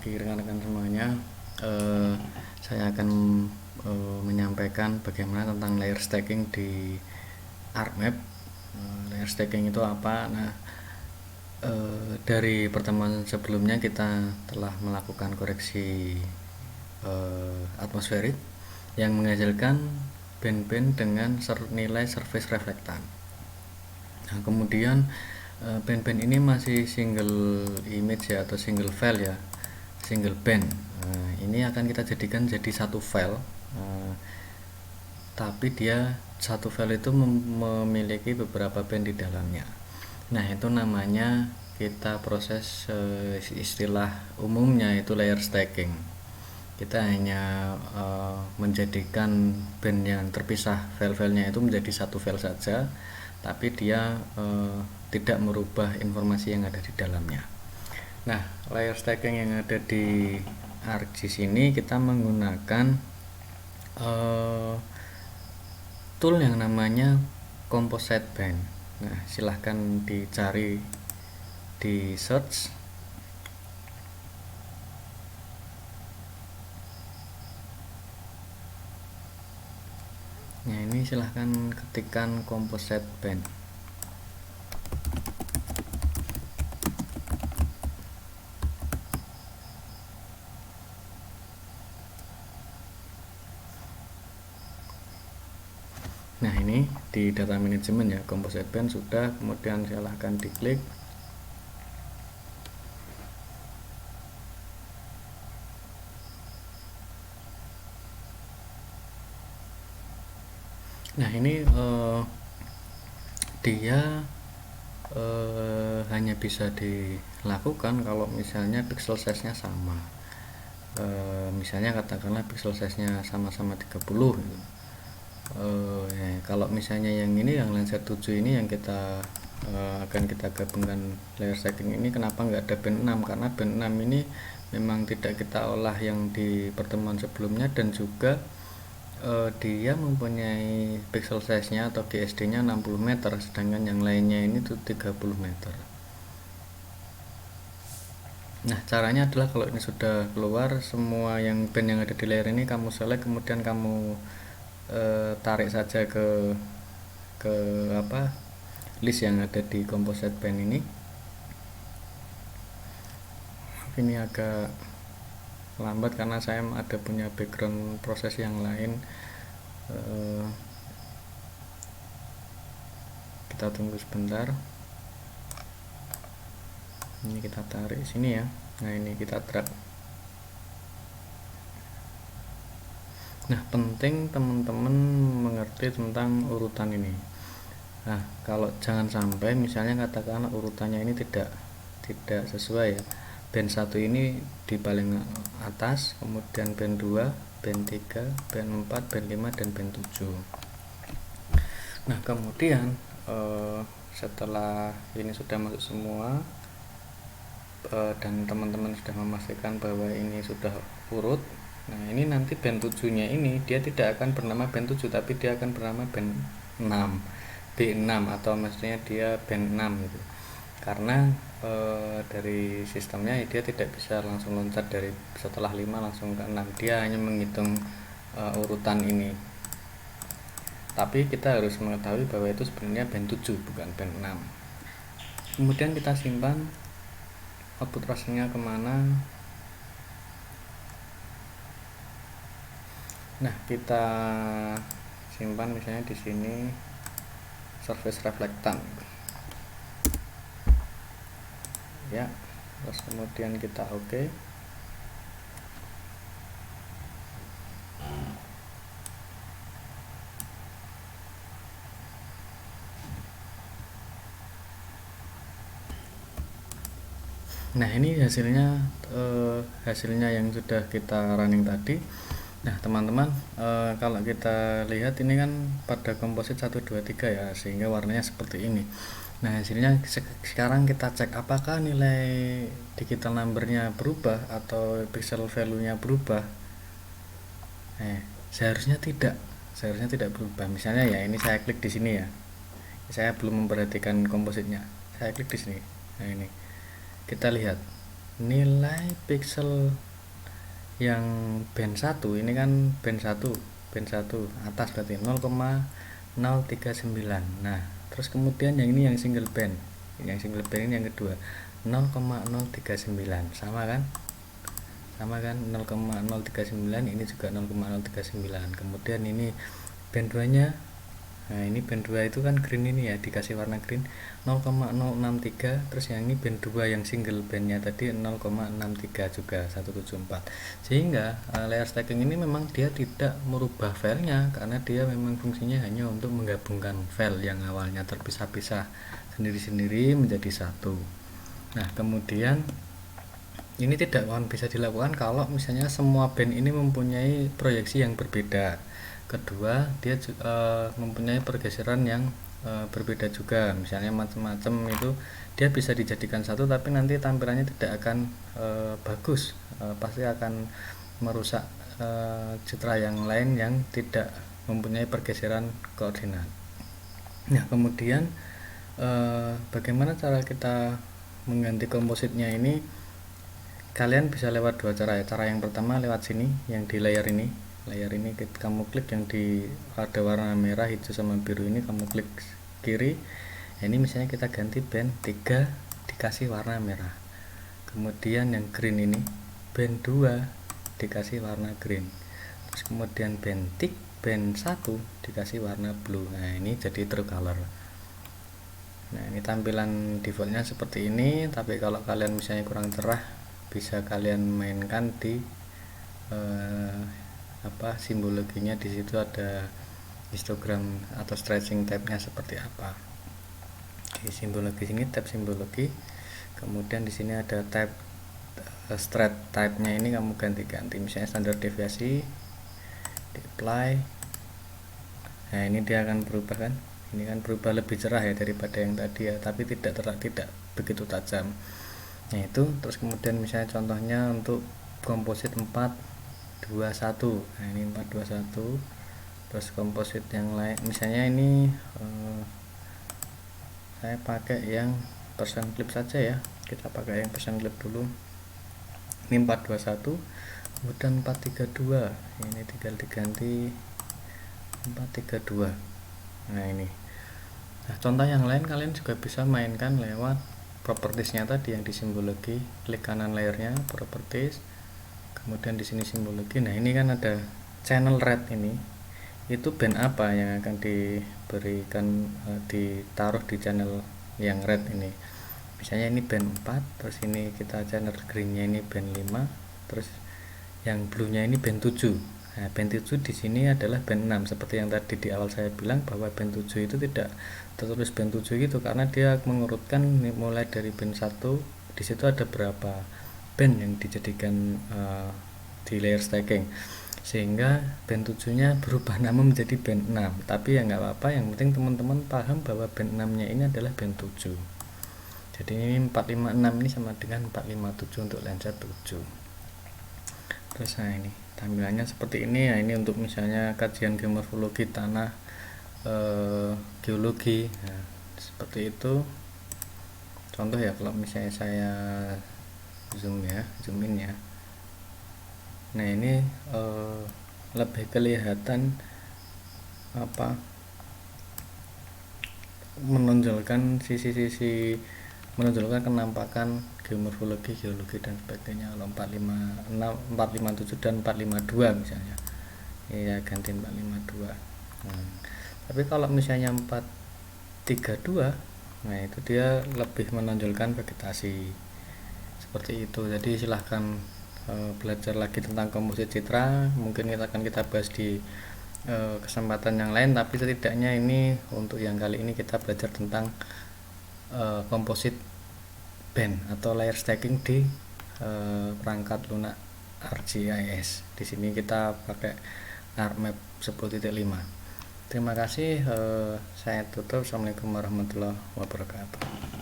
pagi rekan-rekan semuanya. Saya akan menyampaikan bagaimana tentang layer stacking di ArcMap. Layer stacking itu apa? Nah, dari pertemuan sebelumnya kita telah melakukan koreksi atmosferik yang menghasilkan band-band dengan nilai surface reflectan. Nah, kemudian band-band ini masih single image ya, atau single file ya, single band. Ini akan kita jadikan jadi satu file, tapi dia satu file itu memiliki beberapa band di dalamnya. Nah, itu namanya kita proses istilah umumnya itu layer stacking. Kita hanya menjadikan band yang terpisah file-filenya itu menjadi satu file saja, tapi dia tidak merubah informasi yang ada di dalamnya. Nah, layer stacking yang ada di ArcGIS ini kita menggunakan tool yang namanya composite band. Nah, silahkan dicari di search. Nah, ini silahkan ketikkan composite band. Nah, ini di data management ya, composite band sudah, kemudian silahkan diklik. Nah, ini dia hanya bisa dilakukan kalau misalnya pixel size-nya sama. Misalnya katakanlah pixel size-nya sama-sama 30 gitu. Ya, kalau misalnya yang ini, yang Landsat 7 ini yang kita akan kita gabungkan layer stacking ini, kenapa nggak ada band 6? Karena band 6 ini memang tidak kita olah yang di pertemuan sebelumnya, dan juga dia mempunyai pixel size-nya atau GSD-nya 60 meter, sedangkan yang lainnya ini tuh 30 meter. Nah, caranya adalah kalau ini sudah keluar semua yang band yang ada di layer ini, kamu select, kemudian kamu tarik saja ke list yang ada di composite band ini. Ini agak lambat karena saya ada punya background proses yang lain. Kita tunggu sebentar. Ini kita tarik sini ya. Nah, ini kita drag. Nah, penting teman-teman mengerti tentang urutan ini. Nah, kalau jangan sampai misalnya katakanlah urutannya ini tidak sesuai ya. Band 1 ini di paling atas, kemudian band 2, band 3, band 4, band 5, dan band 7. Nah, kemudian setelah ini sudah masuk semua dan teman-teman sudah memastikan bahwa ini sudah urut, nah ini nanti band 7 nya ini dia tidak akan bernama band 7, tapi dia akan bernama band 6, B6, atau maksudnya dia band 6 gitu. Karena dari sistemnya dia tidak bisa langsung loncat dari setelah 5 langsung ke 6, dia hanya menghitung urutan ini. Tapi kita harus mengetahui bahwa itu sebenarnya band 7 bukan band 6. Kemudian kita simpan output rasternya kemana. Nah, kita simpan misalnya di sini surface reflectan ya, terus kemudian kita oke. Nah, ini hasilnya yang sudah kita running tadi. Nah, teman-teman, kalau kita lihat ini kan pada komposit 1, 2, 3 ya, sehingga warnanya seperti ini. Nah, hasilnya sekarang kita cek apakah nilai digital numbernya berubah atau pixel value-nya berubah. Seharusnya tidak berubah. Misalnya ya, ini saya klik di sini ya. Saya belum memperhatikan kompositnya. Saya klik di sini. Nah, ini kita lihat nilai pixel yang band 1 ini kan band 1 atas berarti 0,039. Nah terus kemudian yang ini yang single band ini yang kedua 0,039, sama kan 0,039, ini juga 0,039. kemudian ini band 2 nya, nah ini band 2 itu kan green ini ya, dikasih warna green 0,063. terus yang ini band 2 yang single bandnya tadi 0,63 juga 174. sehingga layer stacking ini memang dia tidak merubah filenya, karena dia memang fungsinya hanya untuk menggabungkan file yang awalnya terpisah-pisah sendiri-sendiri menjadi satu. Nah kemudian ini tidak bisa dilakukan kalau misalnya semua band ini mempunyai proyeksi yang berbeda. Kedua, dia mempunyai pergeseran yang berbeda juga. Misalnya macam-macam itu dia bisa dijadikan satu, tapi nanti tampilannya tidak akan bagus. Pasti akan merusak citra yang lain yang tidak mempunyai pergeseran koordinat. Nah, kemudian bagaimana cara kita mengganti kompositnya ini? Kalian bisa lewat dua cara ya. Cara yang pertama lewat sini, yang di layar ini kamu klik yang di ada warna merah, hijau sama biru ini, kamu klik kiri. Ini misalnya kita ganti band 3 dikasih warna merah. Kemudian yang green ini band 2 dikasih warna green. Terus kemudian band 1 dikasih warna blue. Nah ini jadi true color. Nah ini tampilan defaultnya seperti ini, tapi kalau kalian misalnya kurang cerah bisa kalian mainkan di simbologinya. Di situ ada histogram atau stretching tab-nya seperti apa. Di simbologi sini tab simbologi, kemudian di sini ada tab stretch type-nya, ini kamu ganti-ganti, misalnya standar deviasi di apply. Nah ini dia akan berubah kan, ini kan berubah lebih cerah ya daripada yang tadi ya, tapi tidak begitu tajam. Nah itu, terus kemudian misalnya contohnya untuk komposit 421. Nah ini 421. Terus komposit yang lain, misalnya ini saya pakai yang person clip saja ya. Kita pakai yang person clip dulu. Ini 421, kemudian 432. Ini tinggal diganti 432. Nah ini. Nah contoh yang lain kalian juga bisa mainkan lewat propertiesnya tadi yang di simbologi, klik kanan layarnya properties, kemudian di sini simbologi. Nah ini kan ada channel red, ini itu band apa yang akan diberikan ditaruh di channel yang red ini. Misalnya ini band 4, terus ini kita channel greennya ini band 5, terus yang blue nya ini band 7. Nah, band 7 di sini adalah band 6, seperti yang tadi di awal saya bilang bahwa band 7 itu tidak tertulis band 7 gitu, karena dia mengurutkan mulai dari band 1. Di situ ada berapa band yang dijadikan di layer stacking, sehingga band 7 nya berubah nama menjadi band 6. Tapi ya nggak apa-apa, yang penting teman-teman paham bahwa band 6 nya ini adalah band 7. Jadi ini 456 ini sama dengan 457 untuk lensa 7. Terus nah ini tampilannya seperti ini ya. Ini untuk misalnya kajian geomorfologi tanah, geologi, nah, seperti itu contoh ya. Kalau misalnya saya zoom in ya, nah ini lebih kelihatan menonjolkan sisi-sisi, menonjolkan kenampakan geomorfologi, geologi dan sebagainya. Kalau 456, 457 dan 452 misalnya ya ganti 452. Tapi kalau misalnya 432, nah itu dia lebih menonjolkan vegetasi seperti itu. Jadi silahkan belajar lagi tentang komposit citra, mungkin akan kita bahas di kesempatan yang lain, tapi setidaknya ini untuk yang kali ini kita belajar tentang komposit band atau layer stacking di perangkat lunak ArcGIS. Di sini kita pakai ArcMap 10.5. Terima kasih, saya tutup. Assalamualaikum warahmatullahi wabarakatuh.